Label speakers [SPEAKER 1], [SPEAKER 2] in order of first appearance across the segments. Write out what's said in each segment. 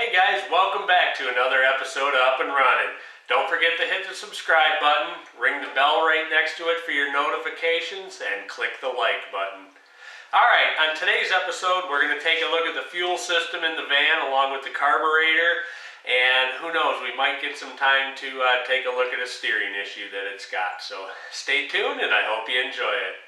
[SPEAKER 1] Hey guys, welcome back to another episode of Up-N-Runnin. Don't forget to hit the subscribe button, ring the bell right next to it for your notifications, and click the like button. Alright, on today's episode we're going to take a look at the fuel system in the van along with the carburetor, and who knows, we might get some time to take a look at a steering issue that it's got. So stay tuned and I hope you enjoy it.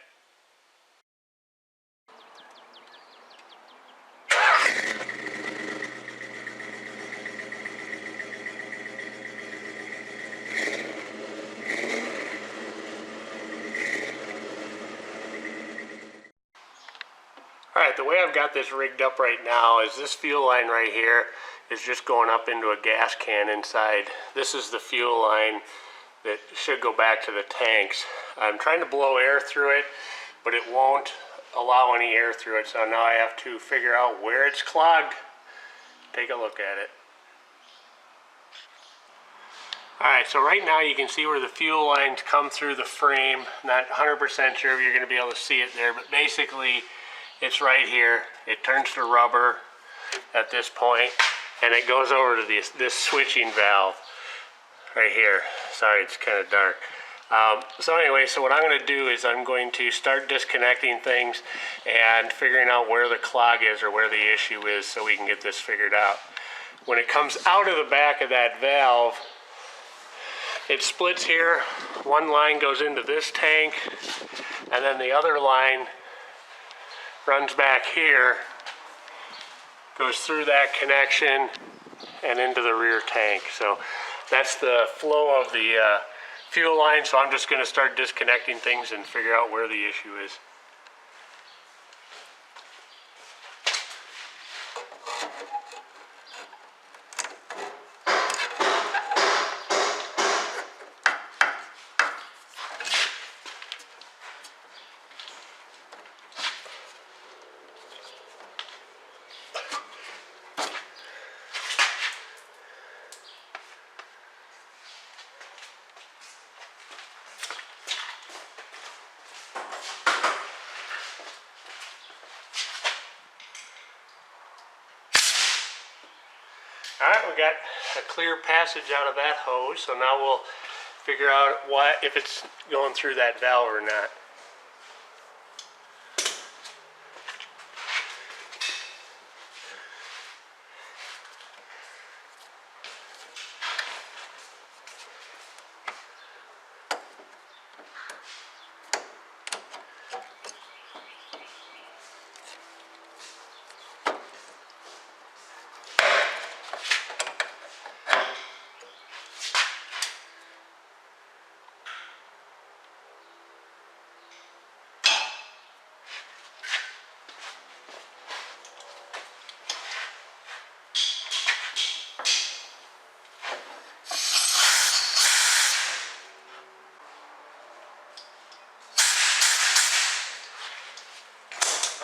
[SPEAKER 1] Alright, the way I've got this rigged up right now is this fuel line right here is just going up into a gas can inside. This is the fuel line that should go back to the tanks. I'm trying to blow air through it, but it won't allow any air through it, so now I have to figure out where it's clogged. Take a look at it. Alright, so right now you can see where the fuel lines come through the frame. Not 100% sure if you're going to be able to see it there, but basically it's right here. It turns to rubber at this point, and it goes over to this switching valve right here. Sorry, it's kind of dark. So anyway, so what I'm going to do is I'm going to start disconnecting things and figuring out where the clog is or where the issue is so we can get this figured out. When it comes out of the back of that valve, it splits here. One line goes into this tank, and then the other line runs back here, goes through that connection and into the rear tank. So that's the flow of the fuel line. So I'm just going to start disconnecting things and figure out where the issue is. Alright, we got a clear passage out of that hose, so now we'll figure out if it's going through that valve or not.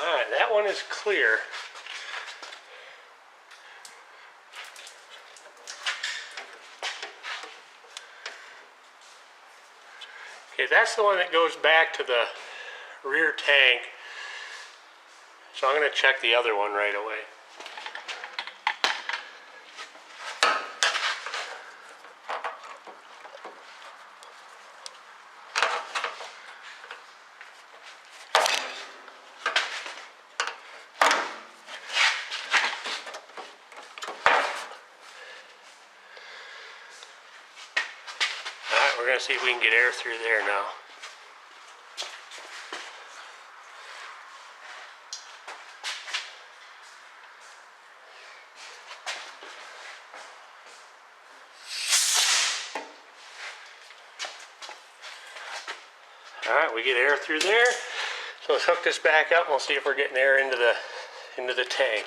[SPEAKER 1] Alright, that one is clear. Okay, that's the one that goes back to the rear tank. So I'm going to check the other one right away. We're going to see if we can get air through there now. Alright, we get air through there. So let's hook this back up and we'll see if we're getting air into the tank.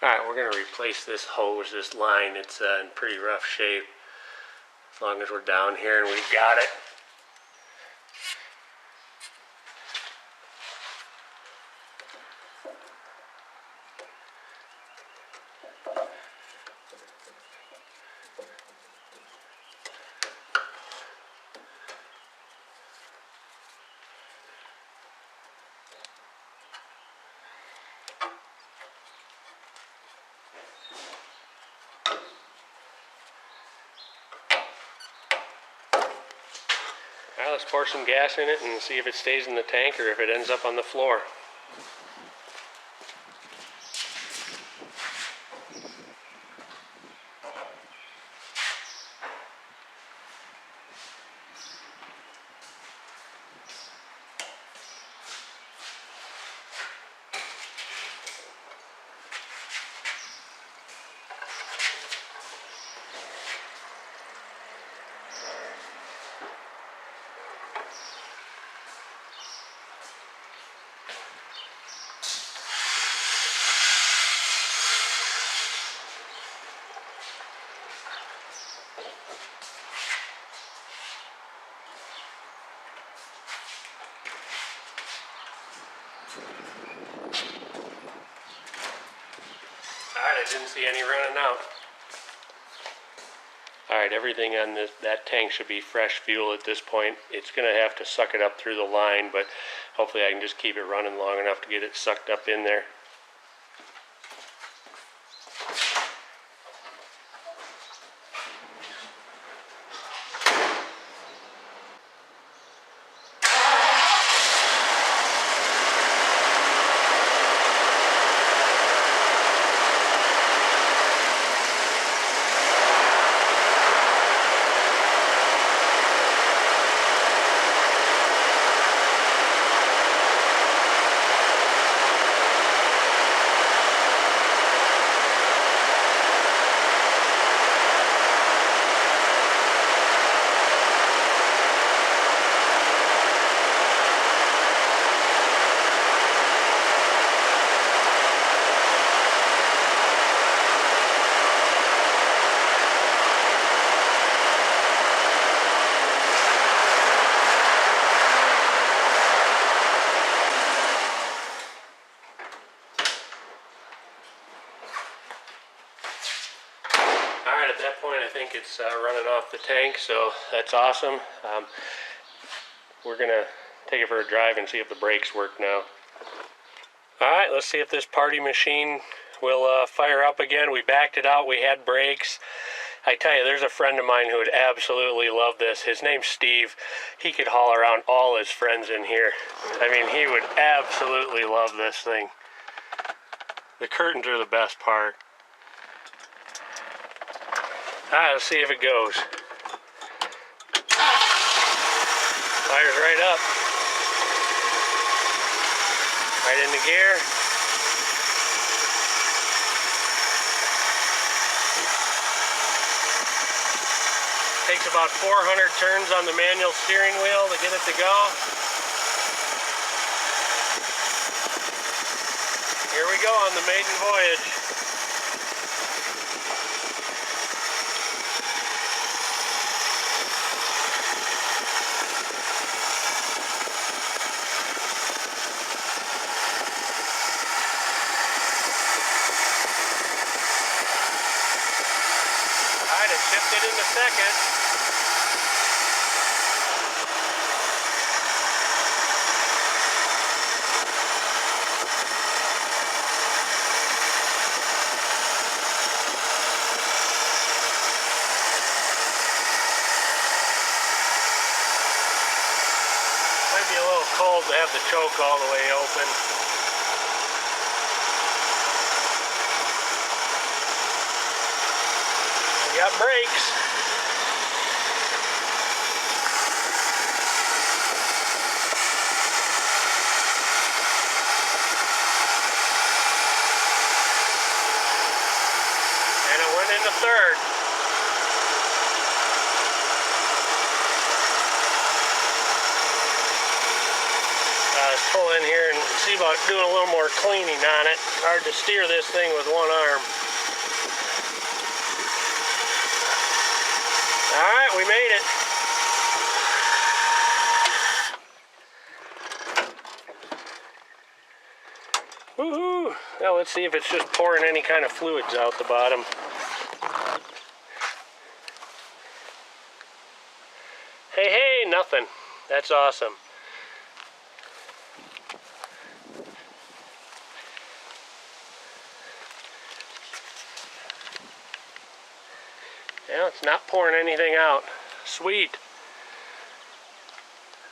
[SPEAKER 1] Alright, we're going to replace this hose, this line. It's in pretty rough shape. As long as we're down here and we've got it. Alright, let's pour some gas in it and see if it stays in the tank or if it ends up on the floor. Alright, I didn't see any running out. Alright, everything on that tank should be fresh fuel at this point. It's going to have to suck it up through the line, but hopefully I can just keep it running long enough to get it sucked up in there. Alright, at that point I think it's running off the tank, so that's awesome. We're going to take it for a drive and see if the brakes work now. Alright, let's see if this party machine will fire up again. We backed it out, we had brakes. I tell you, there's a friend of mine who would absolutely love this. His name's Steve. He could haul around all his friends in here. I mean, he would absolutely love this thing. The curtains are the best part. Alright, let's see if it goes. Fires right up. Right into gear. Takes about 400 turns on the manual steering wheel to get it to go. Here we go on the maiden voyage. Shifted in a second. Might be a little cold to have the choke all the way open. We got brakes. And it went into third. pull in here and see about doing a little more cleaning on it. Hard to steer this thing with one arm. Alright, we made it. Woohoo! Now let's see if it's just pouring any kind of fluids out the bottom. Hey, nothing. That's awesome. Yeah, it's not pouring anything out. Sweet.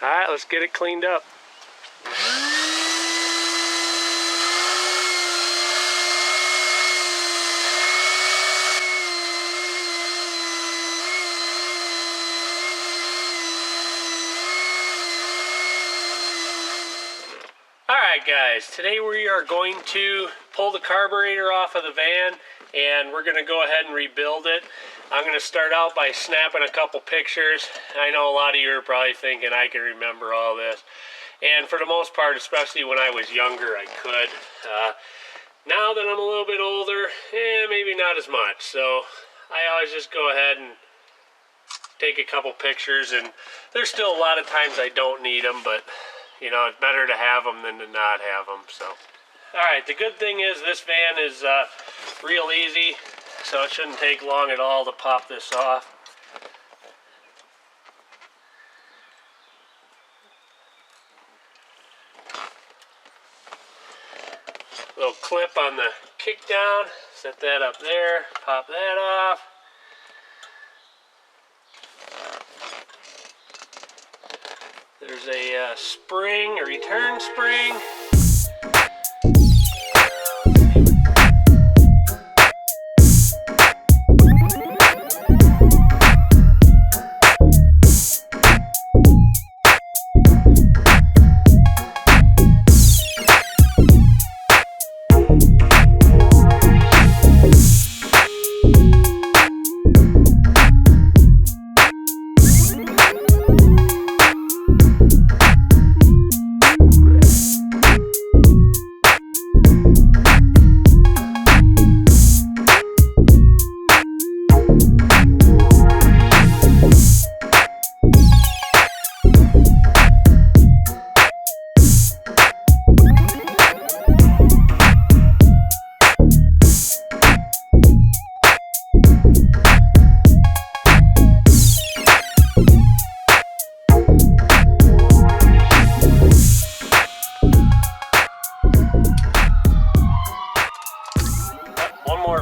[SPEAKER 1] Alright, let's get it cleaned up. Alright guys, today we are going to pull the carburetor off of the van and we're going to go ahead and rebuild it. I'm going to start out by snapping a couple pictures. I know a lot of you are probably thinking I can remember all this. And for the most part, especially when I was younger, I could. Now that I'm a little bit older, maybe not as much. So I always just go ahead and take a couple pictures. And there's still a lot of times I don't need them, but you know, it's better to have them than to not have them. So, all right, the good thing is this van is real easy, so it shouldn't take long at all to pop this off. Little clip on the kick down, set that up there, pop that off. There's a spring, a return spring.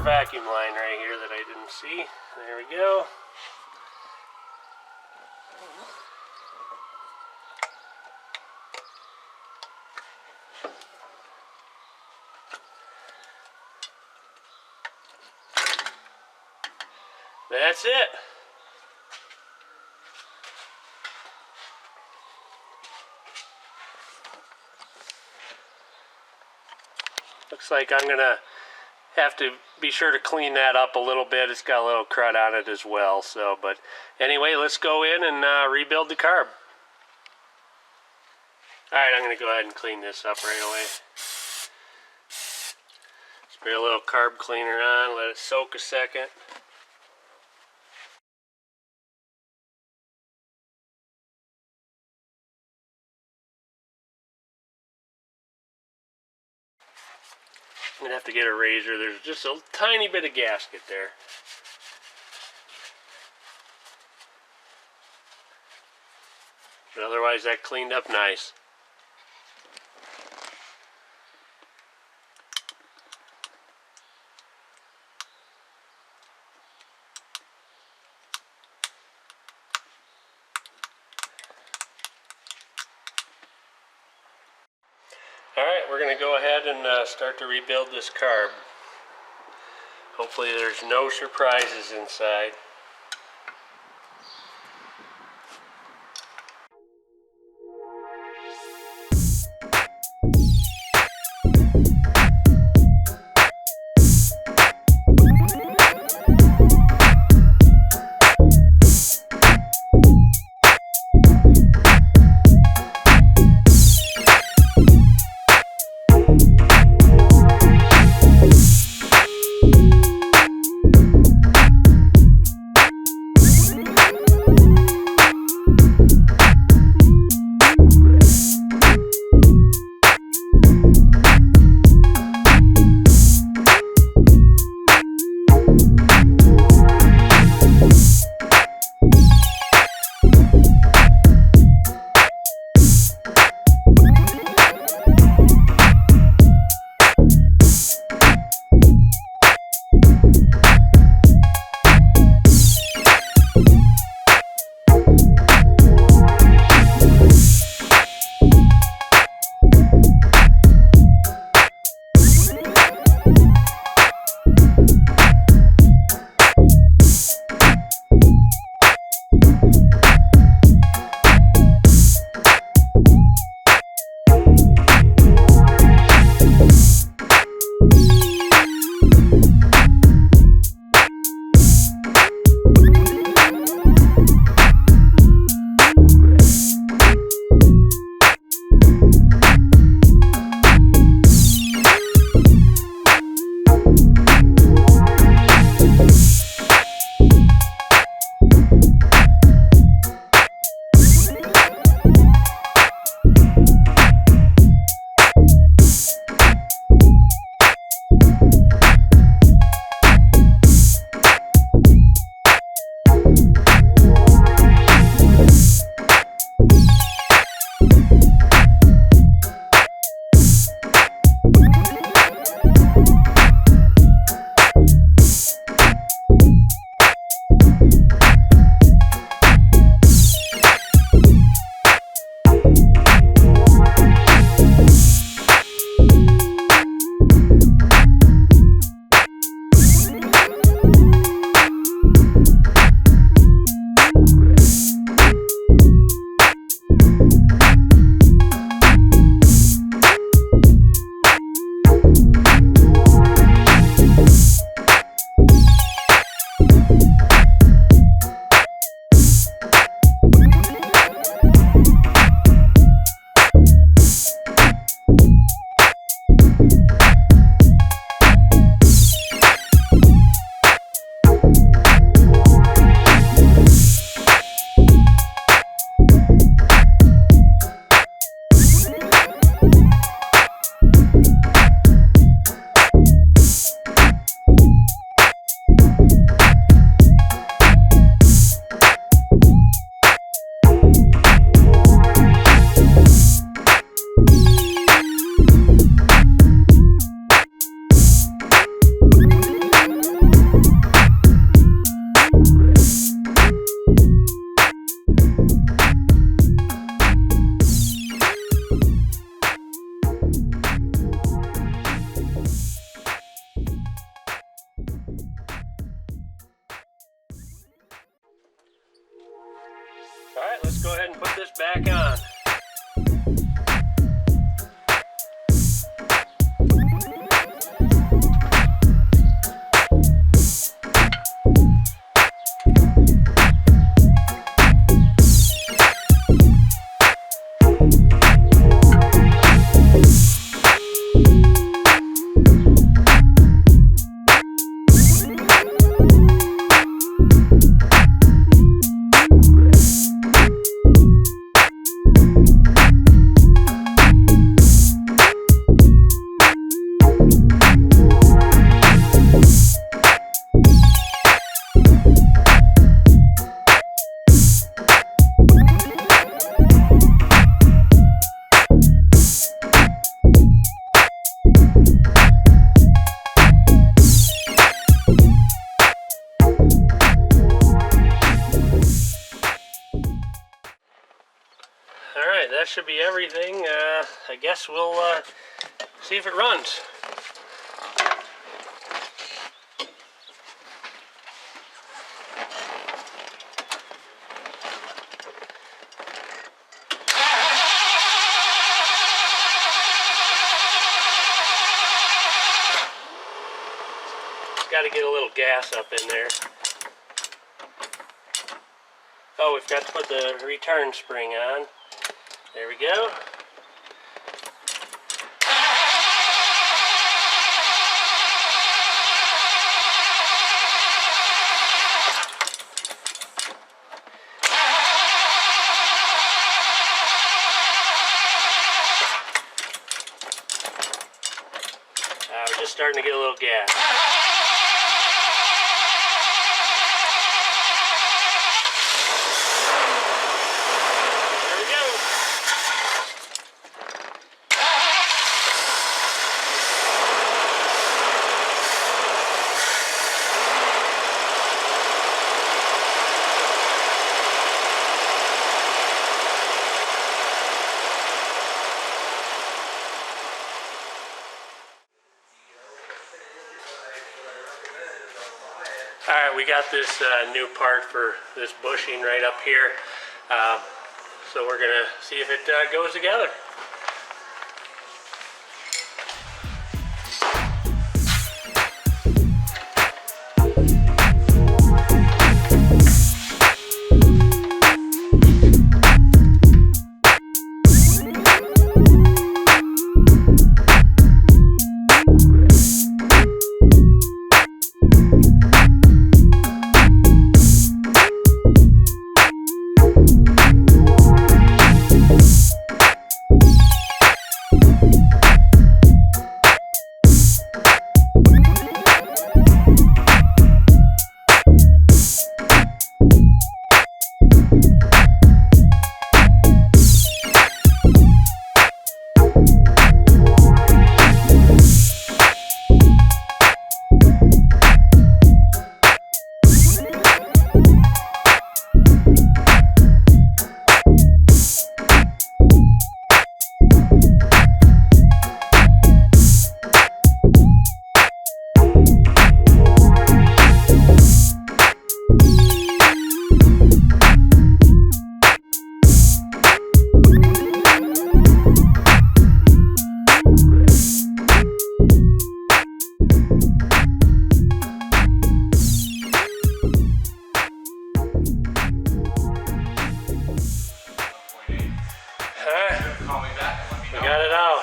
[SPEAKER 1] Vacuum line right here that I didn't see. There we go. That's it. Looks like I'm gonna have to be sure to clean that up a little bit. It's got a little crud on it as well. So, but anyway, let's go in and rebuild the carb. Alright, I'm going to go ahead and clean this up right away. Spray a little carb cleaner on, let it soak a second. I'm going to have to get a razor. There's just a tiny bit of gasket there. But otherwise that cleaned up nice. Alright, we're going to go ahead and start to rebuild this carb. Hopefully there's no surprises inside. go ahead and put this back on. Alright, that should be everything. I guess we'll see if it runs. Got to get a little gas up in there. Oh, we've got to put the return spring on. There we go. We're just starting to get a little gas. Alright, we got this new part for this bushing right up here, so we're going to see if it goes together. We got it out.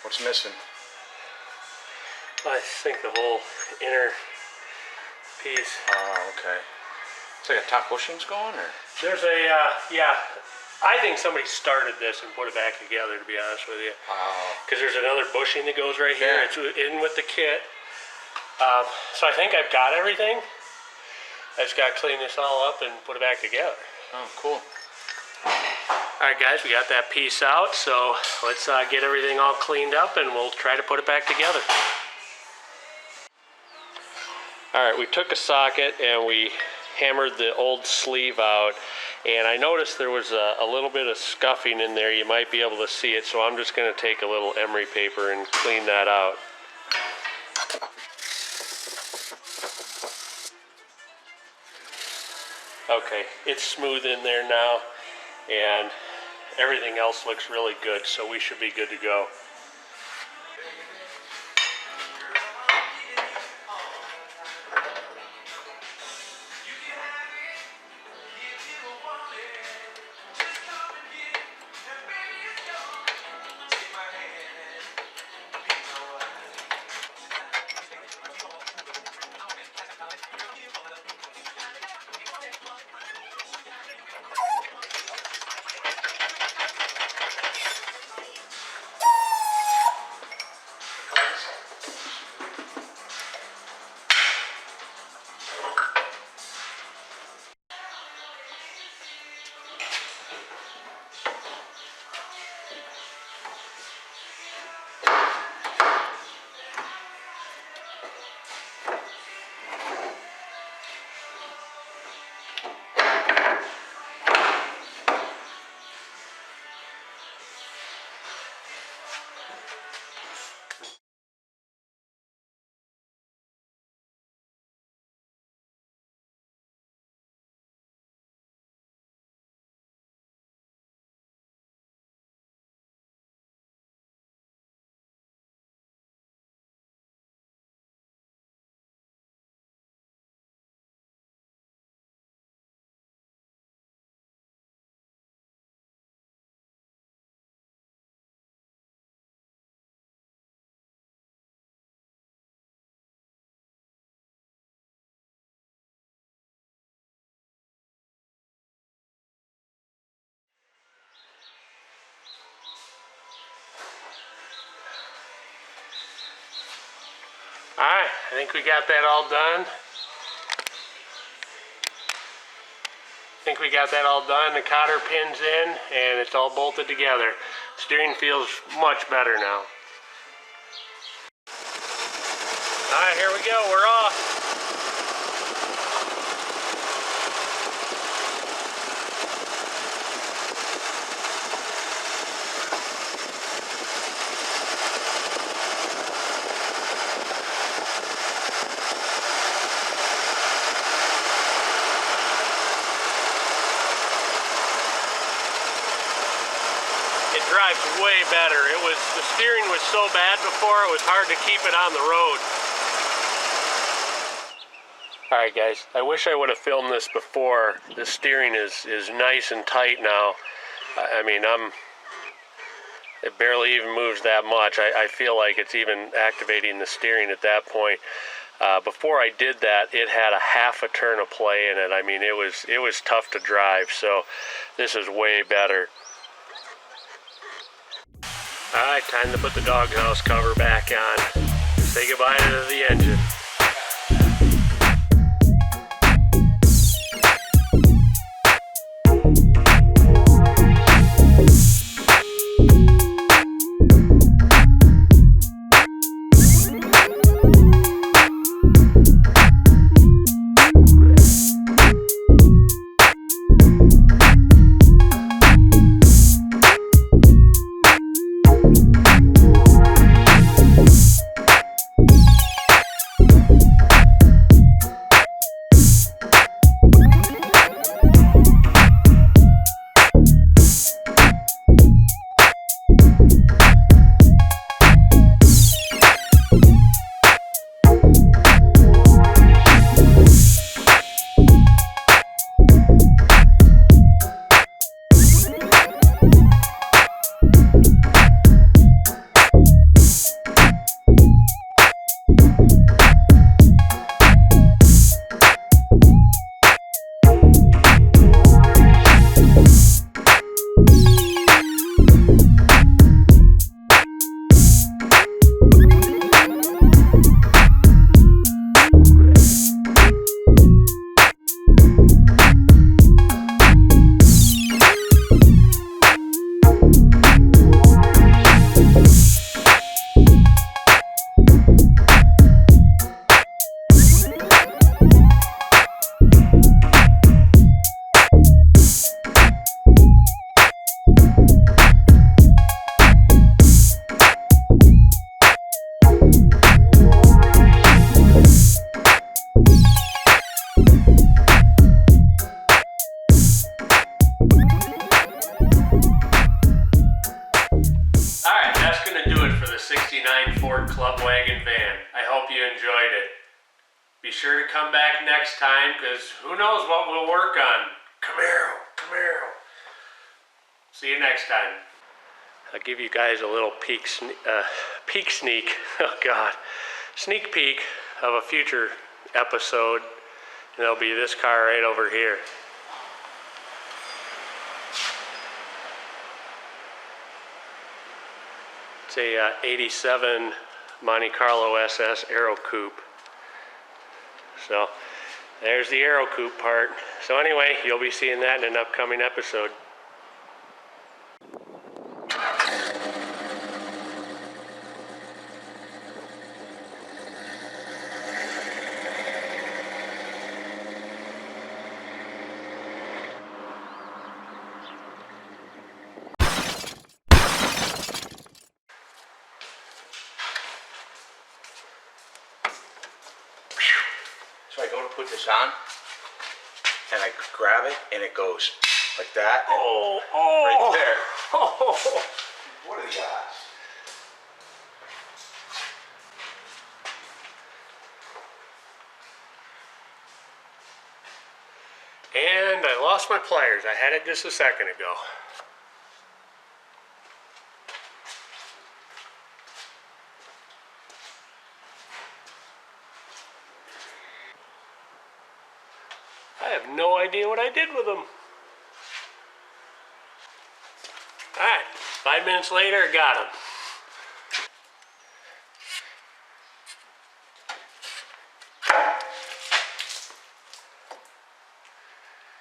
[SPEAKER 2] What's missing?
[SPEAKER 1] I think the whole inner piece.
[SPEAKER 2] Oh, okay. It's like a top bushing's going, or?
[SPEAKER 1] There's a, yeah. I think somebody started this and put it back together, to be honest with you. Because there's another bushing that goes right here.
[SPEAKER 2] Yeah.
[SPEAKER 1] It's in with the kit. So I think I've got everything. I just got to clean this all up and put it back together.
[SPEAKER 2] Oh, cool.
[SPEAKER 1] Alright guys, we got that piece out, so let's get everything all cleaned up and we'll try to put it back together. Alright, we took a socket and we hammered the old sleeve out, and I noticed there was a little bit of scuffing in there. You might be able to see it, so I'm just going to take a little emery paper and clean that out.
[SPEAKER 2] Okay.
[SPEAKER 1] It's smooth in there now, and everything else looks really good, so we should be good to go. Alright, I think we got that all done. The cotter pin's in, and it's all bolted together. Steering feels much better now. Alright, here we go, we're off. Drives way better. The steering was so bad before, it was hard to keep it on the road. Alright guys, I wish I would have filmed this before. The steering is nice and tight now. I mean, it barely even moves that much. I feel like it's even activating the steering at that point. Before I did that, it had a half a turn of play in it. I mean, it was tough to drive, so this is way better. Alright, time to put the doghouse cover back on. Say goodbye to the engine. for the '69 Ford Club Wagon van. I hope you enjoyed it. Be sure to come back next time, because who knows what we'll work on. Camaro, Camaro. See you next time. I'll give you guys a little peek sneak, oh God, sneak peek of a future episode. And it'll be this car right over here. It's a 87 Monte Carlo SS Aerocoupe. So there's the Aerocoupe part. So anyway, you'll be seeing that in an upcoming episode.
[SPEAKER 2] So I go to put this on, and I grab it, and it goes like that.
[SPEAKER 1] Oh,
[SPEAKER 2] Right there.
[SPEAKER 1] oh.
[SPEAKER 2] What are the odds?
[SPEAKER 1] And I lost my pliers. I had it just a second ago. I have no idea what I did with them. Alright, 5 minutes later, got them.